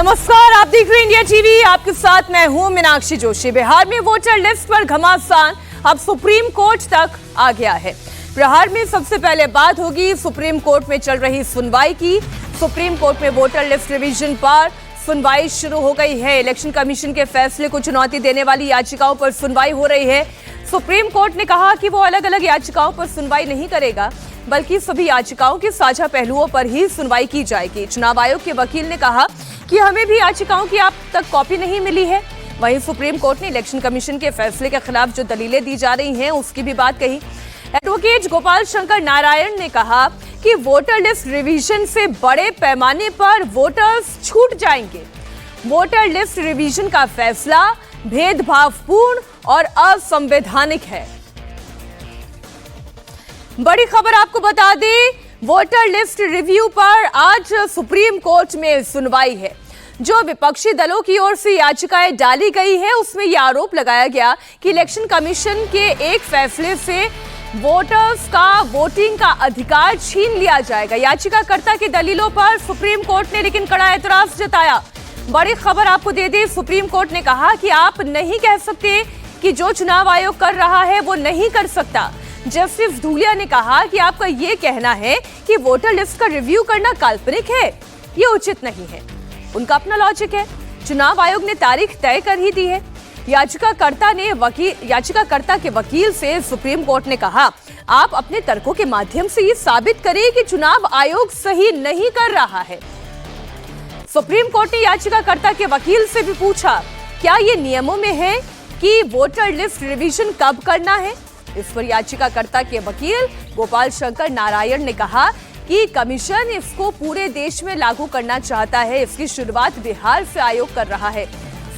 नमस्कार, आप देख रहे हैं इंडिया टीवी। आपके साथ मैं हूं मीनाक्षी जोशी। बिहार में वोटर लिस्ट पर घमासान अब सुप्रीम कोर्ट तक आ गया है। बिहार में सबसे पहले बात होगी सुप्रीम कोर्ट में चल रही सुनवाई की। सुप्रीम कोर्ट में वोटर लिस्ट रिवीजन पर सुनवाई शुरू हो गई है। इलेक्शन कमीशन के फैसले को चुनौती देने वाली याचिकाओं पर सुनवाई हो रही है। सुप्रीम कोर्ट ने कहा कि वो अलग अलग याचिकाओं पर सुनवाई नहीं करेगा, बल्कि सभी याचिकाओं के साझा पहलुओं पर ही सुनवाई की जाएगी। चुनाव आयोग के वकील ने कहा कि हमें भी याचिकाओं की अब तक कॉपी नहीं मिली है। वहीं सुप्रीम कोर्ट ने इलेक्शन कमीशन के फैसले के खिलाफ जो दलीलें दी जा रही हैं उसकी भी बात कही। एडवोकेट गोपाल शंकर नारायण ने कहा कि वोटर लिस्ट रिवीजन से बड़े पैमाने पर वोटर्स छूट जाएंगे। वोटर लिस्ट रिवीजन का फैसला भेदभावपूर्ण और असंवैधानिक है। बड़ी खबर आपको बता दें, वोटर लिस्ट रिव्यू पर आज सुप्रीम कोर्ट में सुनवाई है। जो विपक्षी दलों की ओर से याचिकाएं डाली गई है उसमें यह आरोप लगाया गया कि इलेक्शन कमीशन के एक फैसले से वोटर्स का वोटिंग का अधिकार छीन लिया जाएगा। याचिकाकर्ता की दलीलों पर सुप्रीम कोर्ट ने लेकिन कड़ा ऐतराज जताया। बड़ी खबर आपको दे दें, सुप्रीम कोर्ट ने कहा कि आप नहीं कह सकते कि जो चुनाव आयोग कर रहा है वो नहीं कर सकता। जस्टिस धूलिया ने कहा कि आपका ये कहना है कि वोटर लिस्ट का रिव्यू करना काल्पनिक है, ये उचित नहीं है। उनका अपना लॉजिक है। चुनाव आयोग ने तारीख तय कर ही दी है। याचिकाकर्ता के वकील से सुप्रीम कोर्ट ने कहा, आप अपने तर्कों के माध्यम से ये साबित करें कि चुनाव आयोग सही नहीं कर रहा है। सुप्रीम कोर्ट ने याचिकाकर्ता के वकील से भी पूछा, क्या ये नियमों में है कि वोटर लिस्ट रिवीजन कब करना है। इस पर याचिकाकर्ता के वकील गोपाल शंकर नारायण ने कहा कि कमीशन इसको पूरे देश में लागू करना चाहता है। इसकी शुरुआत बिहार से आयोग कर रहा है।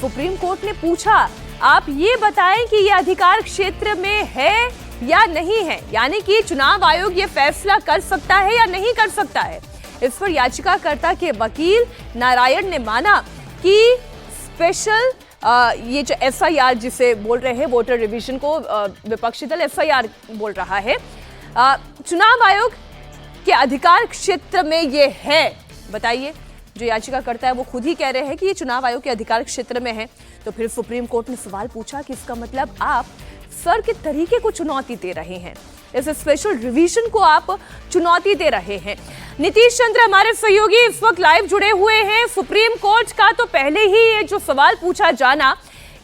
सुप्रीम कोर्ट ने पूछा, आप ये बताएं कि ये अधिकार क्षेत्र में है या नहीं है, यानी कि चुनाव आयोग ये फैसला कर सकता है या नहीं कर सकता है। इस पर याचिकाकर्ता के वकील नारायण ने माना कि स्पेशल ये जो एसआईआर जिसे बोल रहे हैं, वोटर रिवीजन को विपक्षी दल एसआईआर बोल रहा है, चुनाव आयोग के अधिकार क्षेत्र में ये है। बताइए, जो याचिका करता है वो खुद ही कह रहे हैं कि ये चुनाव आयोग के अधिकार क्षेत्र में है। तो फिर सुप्रीम कोर्ट ने सवाल पूछा कि इसका मतलब आप सर के तरीके को चुनौती दे रहे हैं, इस स्पेशल रिवीजन को आप चुनौती दे रहे हैं। नीतीश चंद्र हमारे सहयोगी इस वक्त लाइव जुड़े हुए हैं। सुप्रीम कोर्ट का तो पहले ही ये जो सवाल पूछा जाना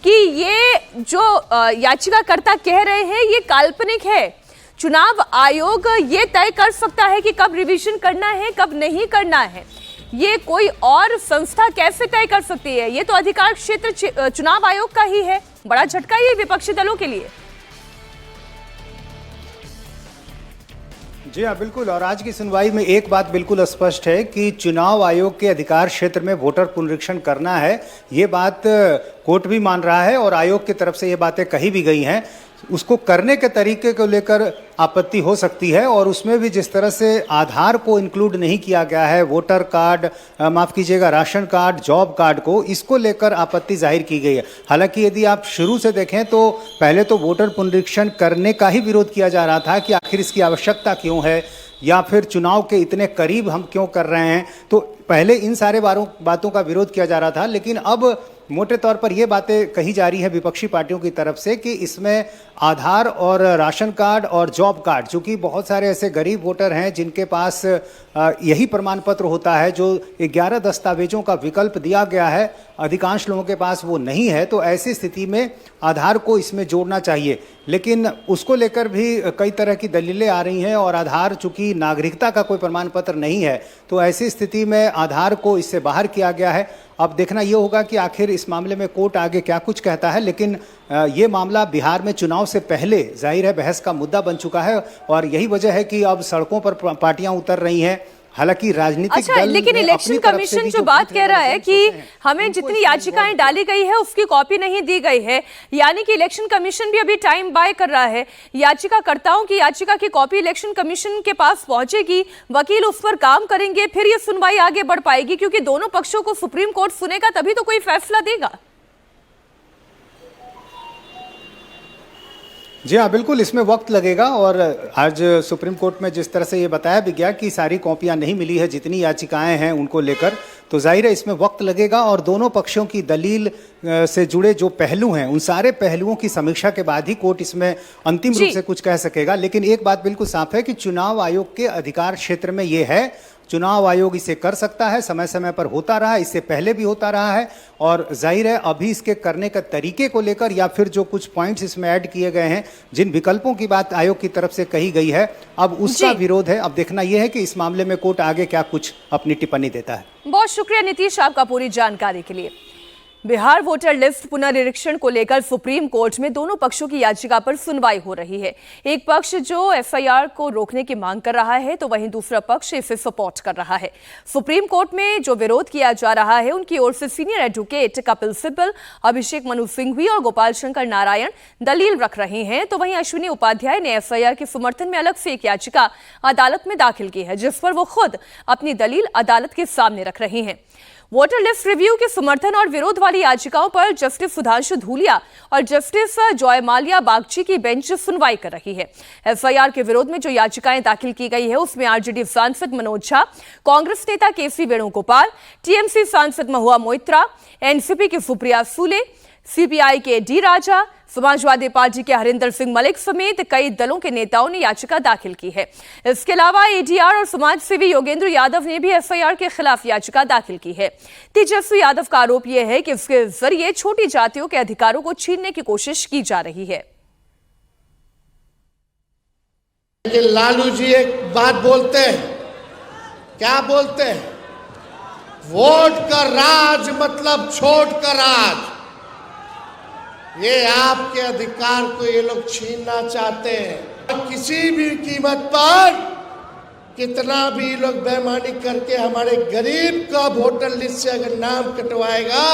कि ये जो याचिकाकर्ता कह रहे हैं ये काल्पनिक है। चुनाव आयोग ये तय कर सकता है कि कब रिवीजन करना है कब नहीं करना है, ये कोई और संस्था कैसे तय कर सकती है। ये तो अधिकार क्षेत्र चुनाव आयोग का ही है। बड़ा झटका ये विपक्षी दलों के लिए। जी हाँ, बिल्कुल। और आज की सुनवाई में एक बात बिल्कुल स्पष्ट है कि चुनाव आयोग के अधिकार क्षेत्र में वोटर पुनरीक्षण करना है। ये बात कोर्ट भी मान रहा है और आयोग की तरफ से ये बातें कही भी गई हैं। उसको करने के तरीके को लेकर आपत्ति हो सकती है और उसमें भी जिस तरह से आधार को इंक्लूड नहीं किया गया है, वोटर कार्ड, माफ़ कीजिएगा, राशन कार्ड, जॉब कार्ड को, इसको लेकर आपत्ति जाहिर की गई है। हालांकि यदि आप शुरू से देखें तो पहले तो वोटर पुनरीक्षण करने का ही विरोध किया जा रहा था कि आखिर इसकी आवश्यकता क्यों है या फिर चुनाव के इतने करीब हम क्यों कर रहे हैं। तो पहले इन सारे बातों का विरोध किया जा रहा था, लेकिन अब मोटे तौर पर यह बातें कही जा रही है विपक्षी पार्टियों की तरफ से कि इसमें आधार और राशन कार्ड और जॉब कार्ड, चूँकि बहुत सारे ऐसे गरीब वोटर हैं जिनके पास यही प्रमाण पत्र होता है, जो 11 दस्तावेजों का विकल्प दिया गया है, अधिकांश लोगों के पास वो नहीं है। तो ऐसी स्थिति में आधार को इसमें जोड़ना चाहिए, लेकिन उसको लेकर भी कई तरह की दलीलें आ रही हैं। और आधार चूँकि नागरिकता का कोई प्रमाण पत्र नहीं है, तो ऐसी स्थिति में आधार को इससे बाहर किया गया है। अब देखना ये होगा कि आखिर इस मामले में कोर्ट आगे क्या कुछ कहता है। लेकिन ये मामला बिहार में चुनाव से पहले जाहिर है बहस का मुद्दा बन चुका है और यही वजह है कि अब सड़कों पर पार्टियां उतर रही हैं। हालांकि राजनीतिक दल लेकिन इलेक्शन कमीशन जो बात कह रहा है कि हमें जितनी याचिकाएं डाली गई है उसकी कॉपी नहीं दी गई है, यानी कि इलेक्शन कमीशन भी अभी टाइम बाय कर रहा है। याचिकाकर्ताओं की याचिका की कॉपी इलेक्शन कमीशन के पास पहुंचेगी, वकील उस पर काम करेंगे, फिर ये सुनवाई आगे बढ़ पाएगी, क्योंकि दोनों पक्षों को सुप्रीम कोर्ट सुनेगा तभी तो कोई फैसला देगा। जी हाँ, बिल्कुल, इसमें वक्त लगेगा। और आज सुप्रीम कोर्ट में जिस तरह से ये बताया भी गया कि सारी कॉपियां नहीं मिली है जितनी याचिकाएं हैं उनको लेकर, तो जाहिर है इसमें वक्त लगेगा और दोनों पक्षों की दलील से जुड़े जो पहलू हैं उन सारे पहलुओं की समीक्षा के बाद ही कोर्ट इसमें अंतिम रूप से कुछ कह सकेगा। लेकिन एक बात बिल्कुल साफ है कि चुनाव आयोग के अधिकार क्षेत्र में ये है, चुनाव आयोग इसे कर सकता है, समय समय पर होता रहा, इससे पहले भी होता रहा है। और जाहिर है अभी इसके करने का तरीके को लेकर या फिर जो कुछ पॉइंट्स इसमें ऐड किए गए हैं, जिन विकल्पों की बात आयोग की तरफ से कही गई है, अब उसका विरोध है। अब देखना यह है कि इस मामले में कोर्ट आगे क्या कुछ अपनी टिप्पणी देता है। बहुत शुक्रिया नीतीश आपका पूरी जानकारी के लिए। बिहार वोटर लिस्ट पुनर्निरीक्षण को लेकर सुप्रीम कोर्ट में दोनों पक्षों की याचिका पर सुनवाई हो रही है। एक पक्ष जो एफआईआर को रोकने की मांग कर रहा है तो वहीं दूसरा पक्ष इसे सपोर्ट कर रहा है। सुप्रीम कोर्ट में जो विरोध किया जा रहा है उनकी ओर से सीनियर एडवोकेट कपिल सिब्बल, अभिषेक मनु सिंघवी और गोपाल शंकर नारायण दलील रख रहे हैं, तो वहीं अश्विनी उपाध्याय ने एफआईआर के समर्थन में अलग से एक याचिका अदालत में दाखिल की है, जिस पर वो खुद अपनी दलील अदालत के सामने रख रहे हैं। वोटर लिस्ट रिव्यू के समर्थन और विरोध वाली याचिकाओं पर जस्टिस सुधांशु धूलिया और जस्टिस जॉयमाल्या बागची की बेंच सुनवाई कर रही है। एफआईआर के विरोध में जो याचिकाएं दाखिल की गई है उसमें आरजेडी सांसद मनोज झा, कांग्रेस नेता केसी वेणुगोपाल, टीएमसी सांसद महुआ मोइत्रा, एनसीपी की सुप्रिया सूले, सीपीआई के डी राजा, समाजवादी पार्टी के हरिंदर सिंह मलिक समेत कई दलों के नेताओं ने याचिका दाखिल की है। इसके अलावा एडीआर और समाज सेवी योगेंद्र यादव ने भी एफआईआर के खिलाफ याचिका दाखिल की है। तेजस्वी यादव का आरोप यह है कि इसके जरिए छोटी जातियों के अधिकारों को छीनने की कोशिश की जा रही है। लालू जी एक बात बोलते हैं, क्या बोलते हैं? वोट का राज मतलब छोट का राज। ये आपके अधिकार को ये लोग छीनना चाहते हैं। किसी भी कीमत पर कितना भी लोग बेईमानी करके हमारे गरीब का वोटर लिस्ट से अगर नाम कटवाएगा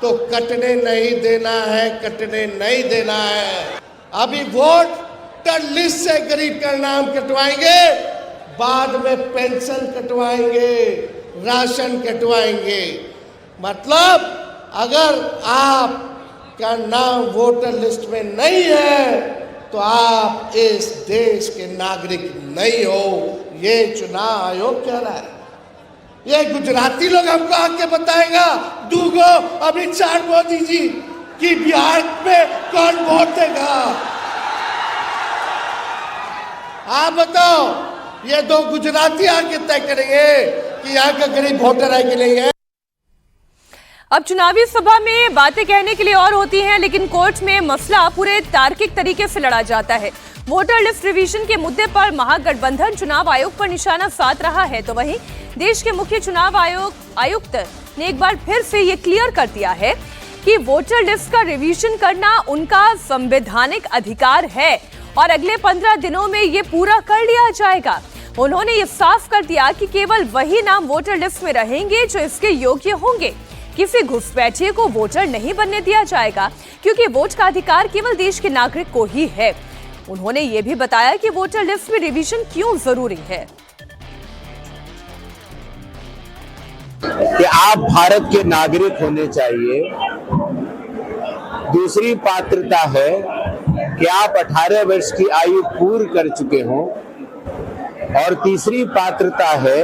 तो कटने नहीं देना है, कटने नहीं देना है। अभी वोटर लिस्ट से गरीब का नाम कटवाएंगे, बाद में पेंशन कटवाएंगे, राशन कटवाएंगे। मतलब अगर आप का नाम वोटर लिस्ट में नहीं है तो आप इस देश के नागरिक नहीं हो। ये चुनाव आयोग कह रहा है। ये गुजराती लोग हमको आके बताएगा दूगो अमित शाह मोदी जी कि बिहार में कौन वोट देगा। आप बताओ, ये दो गुजराती आके तय करेंगे कि यहाँ का गरीब वोटर है कि नहीं है। अब चुनावी सभा में बातें कहने के लिए और होती हैं, लेकिन कोर्ट में मसला पूरे तार्किक तरीके से लड़ा जाता है। वोटर लिस्ट रिवीजन के मुद्दे पर महागठबंधन चुनाव आयोग पर निशाना साध रहा है, तो वहीं देश के मुख्य चुनाव आयुक्त ने एक बार फिर से ये क्लियर कर दिया है कि वोटर लिस्ट का रिवीजन करना उनका संवैधानिक अधिकार है और अगले 15 दिनों में ये पूरा कर लिया जाएगा। उन्होंने ये साफ कर दिया कि केवल वही नाम वोटर लिस्ट में रहेंगे जो इसके योग्य होंगे। किसी घुसपैठिए को वोटर नहीं बनने दिया जाएगा, क्योंकि वोट का अधिकार केवल देश के नागरिक को ही है। उन्होंने ये भी बताया कि वोटर लिस्ट में रिवीजन क्यों जरूरी है। कि आप भारत के नागरिक होने चाहिए। दूसरी पात्रता है कि आप 18 वर्ष की आयु पूर्ण कर चुके हों। और तीसरी पात्रता है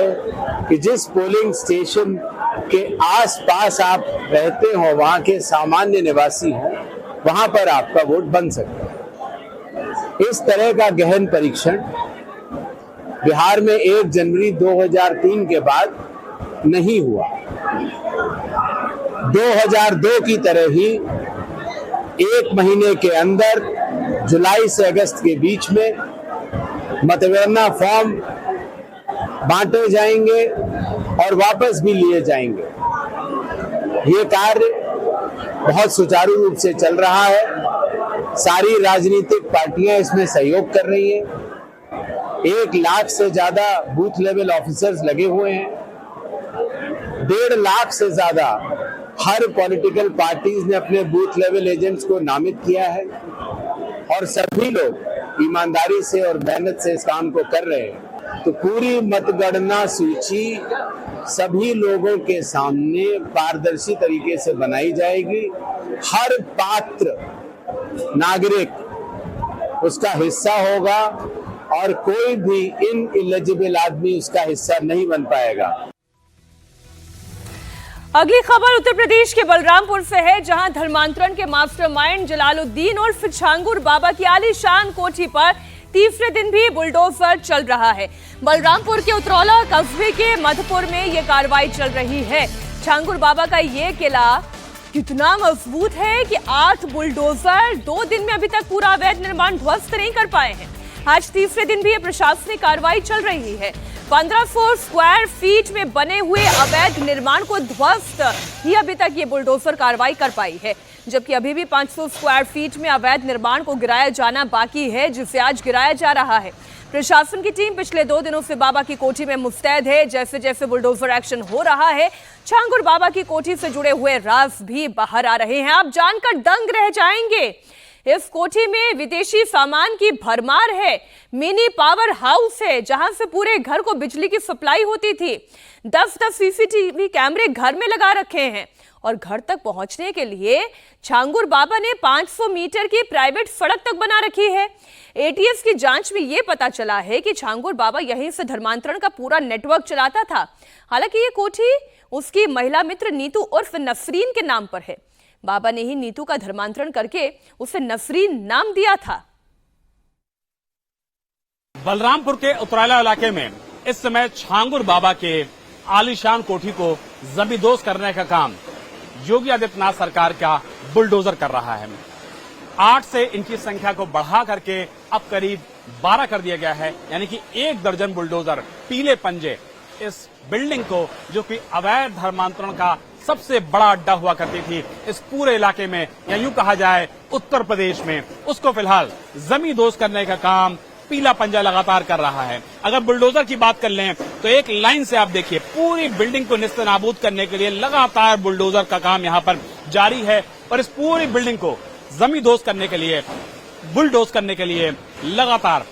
कि जिस पोलिंग स्टेशन के आसपास आप रहते हो, वहां के सामान्य निवासी हो, वहां पर आपका वोट बन सकता है। इस तरह का गहन परीक्षण बिहार में 1 जनवरी 2003 के बाद नहीं हुआ। 2002 की तरह ही 1 महीने के अंदर जुलाई से अगस्त के बीच में मतगणना फॉर्म बांटे जाएंगे और वापस भी लिए जाएंगे। ये कार्य बहुत सुचारू रूप से चल रहा है। सारी राजनीतिक पार्टियां इसमें सहयोग कर रही हैं। 1 लाख से ज्यादा बूथ लेवल ऑफिसर्स लगे हुए हैं। 1.5 लाख से ज्यादा हर पॉलिटिकल पार्टीज ने अपने बूथ लेवल एजेंट्स को नामित किया है और सभी लोग ईमानदारी से और मेहनत से इस काम को कर रहे हैं। तो पूरी मतगणना सूची सभी लोगों के सामने पारदर्शी तरीके से बनाई जाएगी। हर पात्र नागरिक उसका हिस्सा होगा और कोई भी इनएलिजिबल आदमी उसका हिस्सा नहीं बन पाएगा। अगली खबर उत्तर प्रदेश के बलरामपुर से है, जहां धर्मांतरण के मास्टरमाइंड जलालुद्दीन और छांगुर बाबा की आलीशान कोठी पर तीसरे दिन भी बुलडोजर चल रहा है। बलरामपुर के उतरौला कस्बे के मधुपुर में ये कार्रवाई चल रही है। छांगुर बाबा का ये किला कितना मजबूत है कि 8 बुलडोजर 2 दिन में अभी तक पूरा अवैध निर्माण ध्वस्त नहीं कर पाए हैं। आज तीसरे दिन भी ये प्रशासनिक कार्रवाई चल रही है। 1500 स्क्वायर फीट में बने हुए अवैध निर्माण को ध्वस्त ही अभी तक ये बुलडोजर कार्रवाई कर पाई है, जबकि अभी भी 500 स्क्वायर फीट में अवैध निर्माण को गिराया जाना बाकी है, जिसे आज गिराया जा रहा है। प्रशासन की टीम पिछले 2 दिनों से बाबा की कोठी में मुस्तैद है। जैसे जैसे बुलडोजर एक्शन हो रहा है, छांगुर बाबा की कोठी से जुड़े हुए राज भी बाहर आ रहे हैं। आप जानकर दंग रह जाएंगे। इस कोठी में विदेशी सामान की भरमार है। मिनी पावर हाउस है, जहां से पूरे घर को बिजली की सप्लाई होती थी। 10-10 सीसीटीवी कैमरे घर में लगा रखे हैं और घर तक पहुंचने के लिए छांगुर बाबा ने 500 मीटर की प्राइवेट सड़क तक बना रखी है। एटीएस की जांच में यह पता चला है कि छांगुर बाबा यहीं से धर्मांतरण का पूरा नेटवर्क चलाता था। हालांकि ये कोठी उसकी महिला मित्र नीतू उर्फ नसरीन के नाम पर है। बाबा ने ही नीतू का धर्मांतरण करके उसे नसरीन नाम दिया था। बलरामपुर के उतराला इलाके में इस समय छांगुर बाबा के आलीशान कोठी को जमींदोज करने का काम योगी आदित्यनाथ सरकार का बुलडोजर कर रहा है। 8 से इनकी संख्या को बढ़ा करके अब करीब 12 कर दिया गया है, यानी कि 1 दर्जन बुलडोजर पीले पंजे इस बिल्डिंग को, जो कि अवैध धर्मांतरण का सबसे बड़ा अड्डा हुआ करती थी इस पूरे इलाके में, या यूं कहा जाए उत्तर प्रदेश में, उसको फिलहाल जमींदोज करने का काम पीला पंजा लगातार कर रहा है। अगर बुलडोजर की बात कर लें तो एक लाइन से आप देखिए, पूरी बिल्डिंग को निस्तेनाबूद करने के लिए लगातार बुलडोजर का काम यहां पर जारी है और इस पूरी बिल्डिंग को जमींदोज करने के लिए, बुलडोज करने के लिए लगातार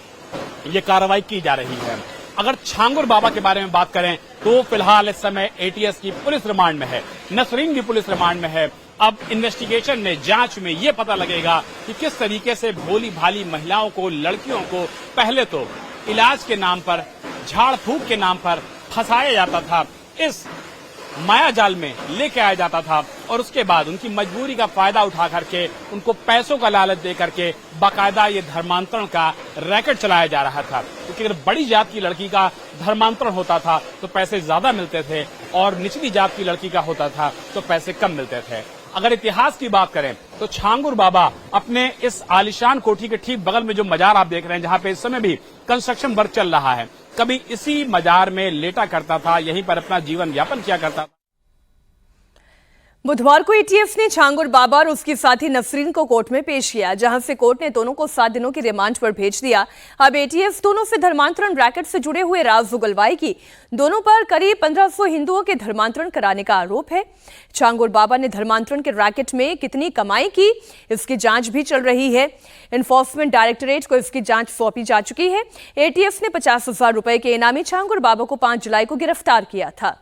ये कार्रवाई की जा रही है। अगर छांगुर बाबा के बारे में बात करें तो फिलहाल इस समय एटीएस की पुलिस रिमांड में है, नसरीन की पुलिस रिमांड में है। अब इन्वेस्टिगेशन में, जांच में ये पता लगेगा कि किस तरीके से भोली भाली महिलाओं को, लड़कियों को पहले तो इलाज के नाम पर, झाड़ फूक के नाम पर फंसाया जाता था, इस माया जाल में लेके आया जाता था और उसके बाद उनकी मजबूरी का फायदा उठा करके उनको पैसों का लालच दे करके बाकायदा ये धर्मांतरण का रैकेट चलाया जा रहा था। क्योंकि अगर बड़ी जात की लड़की का धर्मांतरण होता था तो पैसे ज्यादा मिलते थे और निचली जात की लड़की का होता था तो पैसे कम मिलते थे। अगर इतिहास की बात करें तो छांगुर बाबा अपने इस आलीशान कोठी के ठीक बगल में जो मजार आप देख रहे हैं, जहां पे इस समय भी कंस्ट्रक्शन वर्क चल रहा है, कभी इसी मजार में लेटा करता था, यहीं पर अपना जीवन यापन किया करता था। बुधवार को एटीएस ने छांगुर बाबा और उसकी साथी नसरीन को कोर्ट में पेश किया, जहां से कोर्ट ने दोनों को 7 दिनों की रिमांड पर भेज दिया। अब एटीएस दोनों से धर्मांतरण रैकेट से जुड़े हुए राज उगलवाएगी। दोनों पर करीब 1500 हिंदुओं के धर्मांतरण कराने का आरोप है। छांगुर बाबा ने धर्मांतरण के रैकेट में कितनी कमाई की, इसकी जांच भी चल रही है। एनफोर्समेंट डायरेक्टोरेट को इसकी जांच सौंपी जा चुकी है। एटीएस ने 50,000 रुपए के इनामी छांगुर बाबा को 5 जुलाई को गिरफ्तार किया था।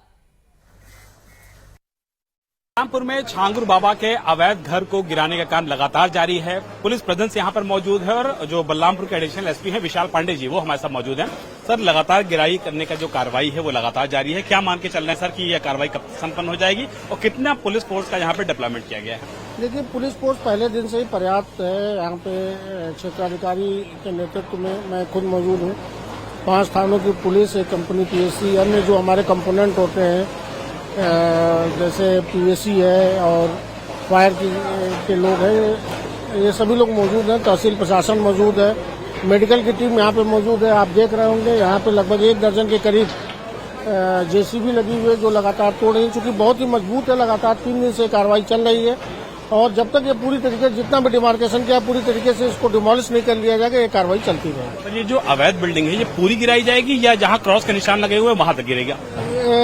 बलरामपुर में छांगुर बाबा के अवैध घर को गिराने का काम लगातार जारी है। पुलिस प्रेजेंस यहां पर मौजूद है और जो बलरामपुर के एडिशनल एसपी हैं विशाल पांडे जी, वो हमारे साथ मौजूद हैं। सर, लगातार गिराई करने का जो कार्रवाई है वो लगातार जारी है। क्या मान के चल रहे हैं सर कि यह कार्रवाई कब संपन्न हो जाएगी और कितना पुलिस फोर्स का यहाँ पे डिप्लॉयमेंट किया गया है? देखिए, पुलिस फोर्स पहले दिन से ही पर्याप्त है। यहाँ पे क्षेत्राधिकारी के नेतृत्व में मैं खुद मौजूद हूँ। 5 थानों की पुलिस, एक कंपनी पीएससी, अन्य जो हमारे कंपोनेंट होते हैं जैसे पीएससी है और फायर के लोग हैं, ये सभी लोग मौजूद हैं। तहसील प्रशासन मौजूद है, मेडिकल की टीम यहाँ पे मौजूद है। आप देख रहे होंगे यहाँ पे लगभग 1 दर्जन के करीब जेसीबी लगी हुई है जो लगातार तोड़ रही है। चूंकि बहुत ही मजबूत है, लगातार 3 दिन से कार्रवाई चल रही है और जब तक ये पूरी तरीके, जितना भी डिमार्केशन किया, पूरी तरीके से इसको डिमोलिश नहीं कर लिया जाएगा, ये कार्रवाई चलती रहेगी। तो ये जो अवैध बिल्डिंग है ये पूरी गिराई जाएगी या जहां क्रॉस के निशान लगे हुए वहां तक गिरेगा?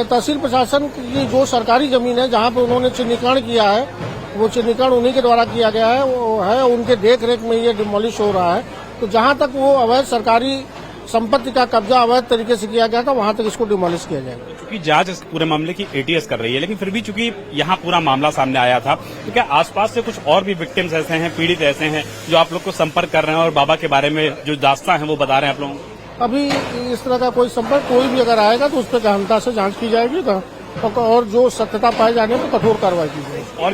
तहसील प्रशासन की जो सरकारी जमीन है जहां पे उन्होंने चिन्हीकरण किया है, वो चिन्हीकरण उन्हीं के द्वारा किया गया है, वो है उनके देख रेख में ये डिमोलिश हो रहा है। तो जहां तक वो अवैध सरकारी संपत्ति का कब्जा अवैध तरीके से किया गया था, वहां तक इसको डिमोलिश किया जाएगा। चूंकि जांच इस पूरे मामले की एटीएस कर रही है, लेकिन फिर भी चूंकि यहाँ पूरा मामला सामने आया था, तो क्या आसपास से कुछ और भी विक्टिम्स ऐसे हैं, पीड़ित ऐसे हैं जो आप लोग को संपर्क कर रहे हैं और बाबा के बारे में जो दास्तां है वो बता रहे हैं आप लोगों को? अभी इस तरह का कोई संपर्क कोई भी अगर आएगा तो उस पर गहनता से जांच की जाएगी। और जो सत्यता पाए जाने पर कठोर कार्रवाई की जाएगी।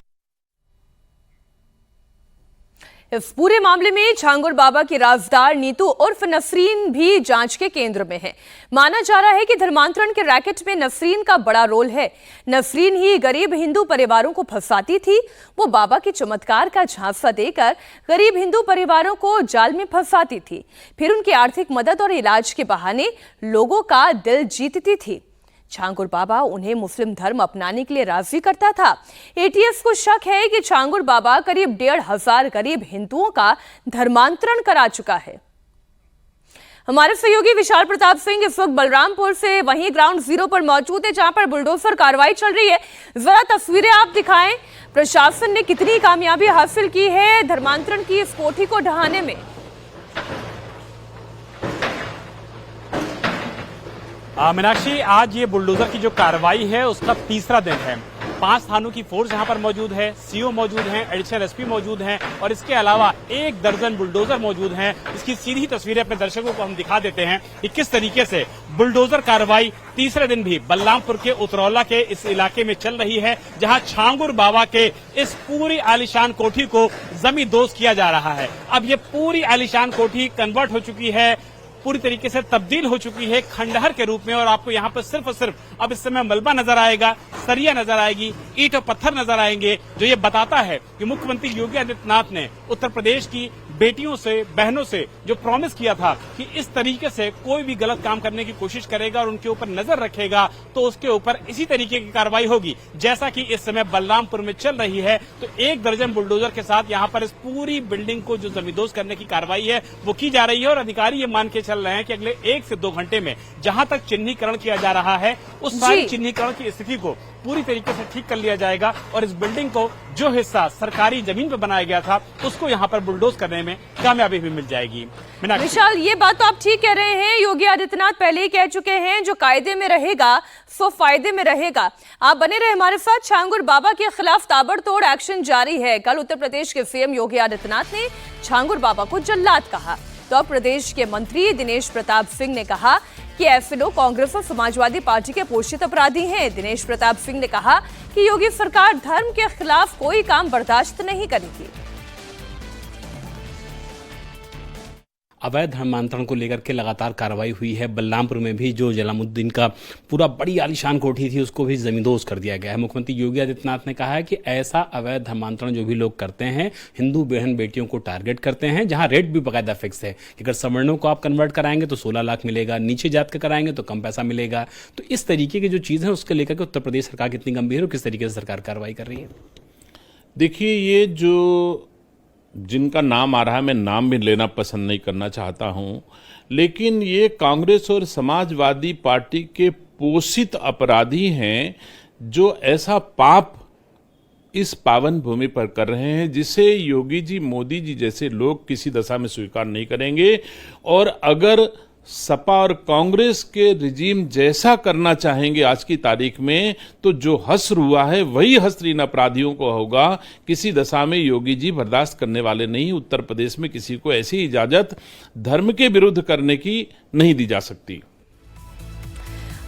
इस पूरे मामले में छांगुर बाबा की राजदार नीतू उर्फ नसरीन भी जांच के केंद्र में है। माना जा रहा है कि धर्मांतरण के रैकेट में नसरीन का बड़ा रोल है। नसरीन ही गरीब हिंदू परिवारों को फंसाती थी। वो बाबा के चमत्कार का झांसा देकर गरीब हिंदू परिवारों को जाल में फंसाती थी, फिर उनकी आर्थिक मदद और इलाज के बहाने लोगों का दिल जीतती थी। छांगुर बाबा उन्हें मुस्लिम धर्म अपनाने के लिए राजी करता था। एटीएस को शक है कि छांगुर बाबा करीब 1,500 गरीब हिंदुओं का धर्मांतरण करा चुका है। हमारे सहयोगी विशाल प्रताप सिंह इस वक्त बलरामपुर से वहीं ग्राउंड जीरो पर मौजूद है, जहां पर बुलडोजर कार्रवाई चल रही है। जरा तस्वीरें आप दिखाएं, प्रशासन ने कितनी कामयाबी हासिल की है धर्मांतरण की इस कोठी को ढहाने में। मीनाक्षी, आज ये बुलडोजर की जो कार्रवाई है उसका तीसरा दिन है। 5 थानों की फोर्स यहाँ पर मौजूद है, सीओ मौजूद हैं, एडिशनल एसपी मौजूद हैं और इसके अलावा 1 दर्जन बुलडोजर मौजूद हैं। इसकी सीधी तस्वीरें अपने दर्शकों को हम दिखा देते हैं कि किस तरीके से बुलडोजर कार्रवाई तीसरे दिन भी बलरामपुर के उतरौला के इस इलाके में चल रही है, जहां छांगुर बाबा के इस पूरी आलीशान कोठी को जमींदोज किया जा रहा है। अब ये पूरी आलीशान कोठी कन्वर्ट हो चुकी है, पूरी तरीके से तब्दील हो चुकी है खंडहर के रूप में और आपको यहाँ पर सिर्फ और सिर्फ अब इस समय मलबा नजर आएगा, सरिया नजर आएगी, ईंट और पत्थर नजर आएंगे, जो ये बताता है कि मुख्यमंत्री योगी आदित्यनाथ ने उत्तर प्रदेश की बेटियों से, बहनों से जो प्रॉमिस किया था कि इस तरीके से कोई भी गलत काम करने की कोशिश करेगा और उनके ऊपर नजर रखेगा तो उसके ऊपर इसी तरीके की कार्रवाई होगी, जैसा कि इस समय बलरामपुर में चल रही है। तो 1 दर्जन बुलडोजर के साथ यहाँ पर इस पूरी बिल्डिंग को जो जमींदोज करने की कार्रवाई है वो की जा रही है और अधिकारी ये मान के चल रहे हैं कि अगले 1 से 2 घंटे में जहां तक चिन्हीकरण किया जा रहा है उस सारी चिन्हीकरण की स्थिति को पूरी तरीके से ठीक कर लिया जाएगा और इस बिल्डिंग को जो हिस्सा सरकारी जमीन पर बनाया गया था उसको यहाँ पर बुलडोज करने में कामयाबी भी मिल जाएगी। विशाल, ये बात तो आप ठीक कह रहे हैं, योगी आदित्यनाथ पहले ही कह चुके हैं जो कायदे में रहेगा सो फायदे में रहेगा। आप बने रहे हमारे साथ। छांगुर बाबा के खिलाफ ताबड़तोड़ एक्शन जारी है। कल उत्तर प्रदेश के सीएम योगी आदित्यनाथ ने छांगुर बाबा को जल्लाद कहा, तो अब प्रदेश के मंत्री दिनेश प्रताप सिंह ने कहा कि ऐसे लोग कांग्रेस और समाजवादी पार्टी के पोषित अपराधी हैं। दिनेश प्रताप सिंह ने कहा कि योगी सरकार धर्म के खिलाफ कोई काम बर्दाश्त नहीं करेगी। अवैध धर्मांतरण को लेकर के लगातार कार्रवाई हुई है। बलरामपुर में भी जो जलालुद्दीन का पूरा बड़ी आलीशान कोठी थी उसको भी जमींदोज कर दिया गया है। मुख्यमंत्री योगी आदित्यनाथ ने कहा है कि ऐसा अवैध धर्मांतरण जो भी लोग करते हैं हिंदू बहन बेटियों को टारगेट करते हैं, जहां रेट भी बाकायदा फिक्स है कि अगर सवर्णों को आप कन्वर्ट कराएंगे तो 16 लाख मिलेगा, नीचे जात का कराएंगे तो कम पैसा मिलेगा। तो इस तरीके की जो चीज़ है उसको लेकर के उत्तर प्रदेश सरकार कितनी गंभीर है और किस तरीके से सरकार कार्रवाई कर रही है। देखिए, ये जो जिनका नाम आ रहा है, मैं नाम भी लेना पसंद नहीं करना चाहता हूं, लेकिन ये कांग्रेस और समाजवादी पार्टी के पोषित अपराधी हैं जो ऐसा पाप इस पावन भूमि पर कर रहे हैं जिसे योगी जी, मोदी जी जैसे लोग किसी दशा में स्वीकार नहीं करेंगे। और अगर सपा और कांग्रेस के रिजीम जैसा करना चाहेंगे आज की तारीख में, तो जो हश्र हुआ है वही हश्र इन अपराधियों को होगा। किसी दशा में योगी जी बर्दाश्त करने वाले नहीं। उत्तर प्रदेश में किसी को ऐसी इजाजत धर्म के विरुद्ध करने की नहीं दी जा सकती।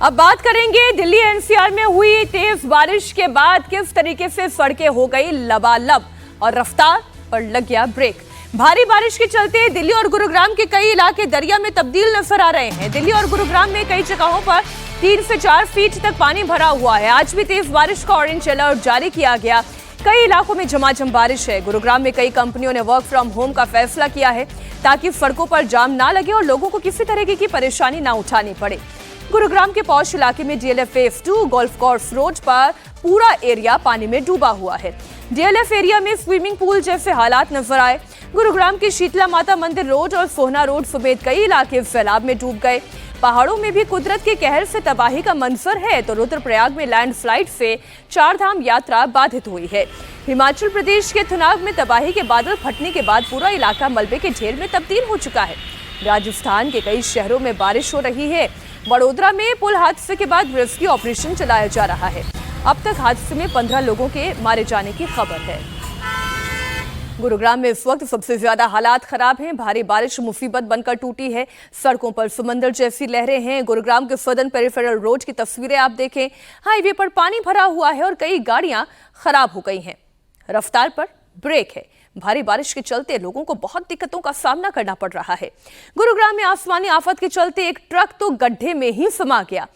अब बात करेंगे दिल्ली एनसीआर में हुई तेज बारिश के बाद किस तरीके से सड़कें हो गई लबालब और रफ्तार पर लग गया ब्रेक। भारी बारिश के चलते दिल्ली और गुरुग्राम के कई इलाके दरिया में तब्दील नजर आ रहे हैं। दिल्ली और गुरुग्राम में कई जगहों पर 3 से 4 फीट तक पानी भरा हुआ है। आज भी तेज बारिश का ऑरेंज अलर्ट जारी किया गया। कई इलाकों में झमाझम बारिश है। गुरुग्राम में कई कंपनियों ने वर्क फ्रॉम होम का फैसला किया है ताकि सड़कों पर जाम ना लगे और लोगों को किसी तरह की परेशानी ना उठानी पड़े। गुरुग्राम के पौष इलाके में DLF phase 2 golf course road पर पूरा एरिया पानी में डूबा हुआ है। डीएलएफ एरिया में स्विमिंग पूल जैसे हालात नजर आए। गुरुग्राम के शीतला माता मंदिर रोड और सोहना रोड समेत कई इलाके सैलाब में डूब गए। पहाड़ों में भी कुदरत के कहर से तबाही का मंजर है, तो रुद्रप्रयाग में लैंडस्लाइड से 4 धाम यात्रा बाधित हुई है। हिमाचल प्रदेश के थुनाग में तबाही के बादल फटने के बाद पूरा इलाका मलबे के ढेर में तब्दील हो चुका है। राजस्थान के कई शहरों में बारिश हो रही है। बड़ोदरा में पुल हादसे के बाद रेस्क्यू ऑपरेशन चलाया जा रहा है। अब तक हादसे में 15 लोगों के मारे जाने की खबर है। गुरुग्राम में इस वक्त सबसे ज्यादा हालात खराब हैं। भारी बारिश मुसीबत बनकर टूटी है। सड़कों पर समंदर जैसी लहरें हैं। गुरुग्राम के सदर्न पेरिफेरल रोड की तस्वीरें आप देखें। हाईवे पर पानी भरा हुआ है और कई गाड़ियां खराब हो गई हैं। रफ्तार पर ब्रेक है। भारी बारिश के चलते लोगों को बहुत दिक्कतों का सामना करना पड़ रहा है। गुरुग्राम में आसमानी आफत के चलते एक ट्रक तो गड्ढे में ही समा गया।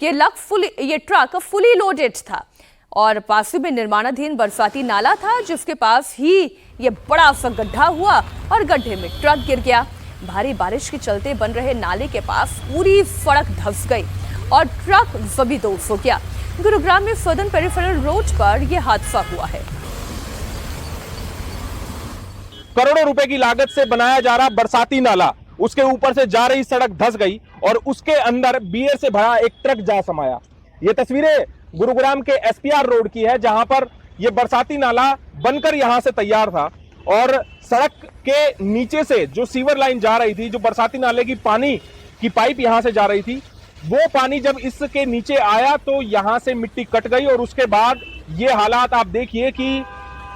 ये ट्रक फुली लोडेड था और पास में निर्माणाधीन बरसाती नाला था, जिसके पास ही ये बड़ा सा गड्ढा हुआ और गड्ढे में ट्रक गिर गया। भारी बारिश के चलते बन रहे नाले के पास पूरी सड़क धंस गई और ट्रक जमींदोज हो गया। गुरुग्राम में सदर्न पेरिफेरल रोड पर यह हादसा हुआ है। करोड़ों रुपए की लागत से बनाया जा रहा बरसाती नाला, उसके ऊपर से जा रही सड़क धंस गई और उसके अंदर बियर से भरा एक ट्रक जा समाया। ये तस्वीरें गुरुग्राम के एसपीआर रोड की है, जहां पर यह बरसाती नाला बनकर यहां से तैयार था और सड़क के नीचे से जो सीवर लाइन जा रही थी, जो बरसाती नाले की पानी की पाइप यहां से जा रही थी, वो पानी जब इसके नीचे आया तो यहां से मिट्टी कट गई और उसके बाद ये हालात आप देखिए कि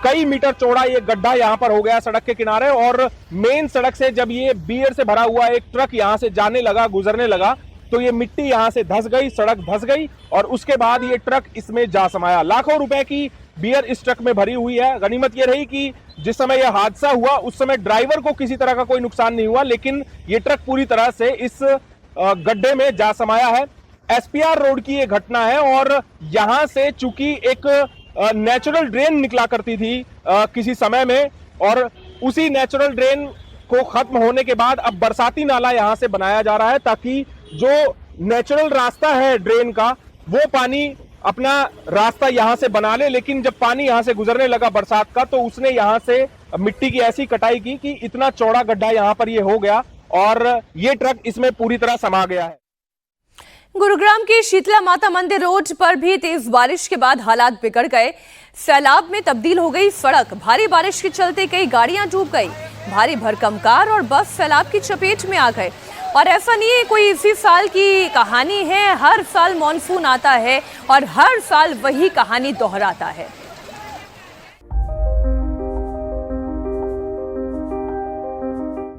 कई मीटर चौड़ा ये गड्ढा यहां पर हो गया सड़क के किनारे। और मेन सड़क से जब ये बियर से भरा हुआ एक ट्रक यहां से जाने लगा, गुजरने लगा, तो ये मिट्टी यहां से धंस गई, सड़क धंस गई और उसके बाद ये ट्रक इसमें जा समाया। लाखों रुपए की बियर इस ट्रक में भरी हुई है। गनीमत ये रही कि जिस समय यह हादसा हुआ उस समय ड्राइवर को किसी तरह का कोई नुकसान नहीं हुआ, लेकिन ये ट्रक पूरी तरह से इस गड्ढे में जा समाया है। एसपीआर रोड की ये घटना है और यहां से चूंकि एक नेचुरल ड्रेन निकला करती थी किसी समय में, और उसी नेचुरल ड्रेन को खत्म होने के बाद अब बरसाती नाला यहां से बनाया जा रहा है, ताकि जो नेचुरल रास्ता है ड्रेन का, वो पानी अपना रास्ता यहां से बना ले। लेकिन जब पानी यहां से गुजरने लगा बरसात का, तो उसने यहां से मिट्टी की ऐसी कटाई की कि इतना चौड़ा गड्ढा यहां पर ये हो गया और ये ट्रक इसमें पूरी तरह समा गया है। गुरुग्राम के शीतला माता मंदिर रोड पर भी तेज बारिश के बाद हालात बिगड़ गए। सैलाब में तब्दील हो गई सड़क। भारी बारिश के चलते कई गाड़ियां डूब गई। भारी भरकम कार और बस सैलाब की चपेट में आ गए। और ऐसा नहीं है कोई इसी साल की कहानी है, हर साल मॉनसून आता है और हर साल वही कहानी दोहराता है।